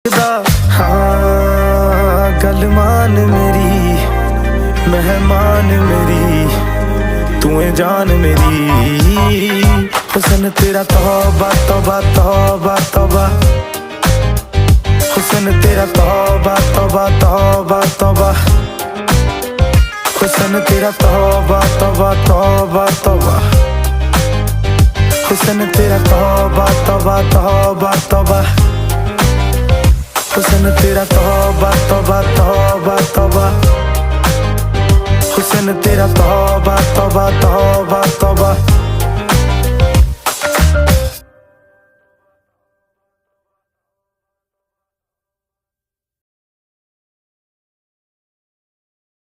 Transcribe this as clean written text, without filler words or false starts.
हाँ गल मान मेरी मेहमान मेरी तू है जान मेरी हुस्न तेरा तौबा तौबा तौबा तौबा हुस्न तेरा तौबा तौबा तौबा तौबा हुस्न तेरा तौबा तौबा तौबा तौबा हुस्न तेरा तौबा तौबा तौबा तौबा हुस्न तेरा तौबा तौबा तौबा तौबा हुस्न तेरा तौबा तौबा तौबा तौबा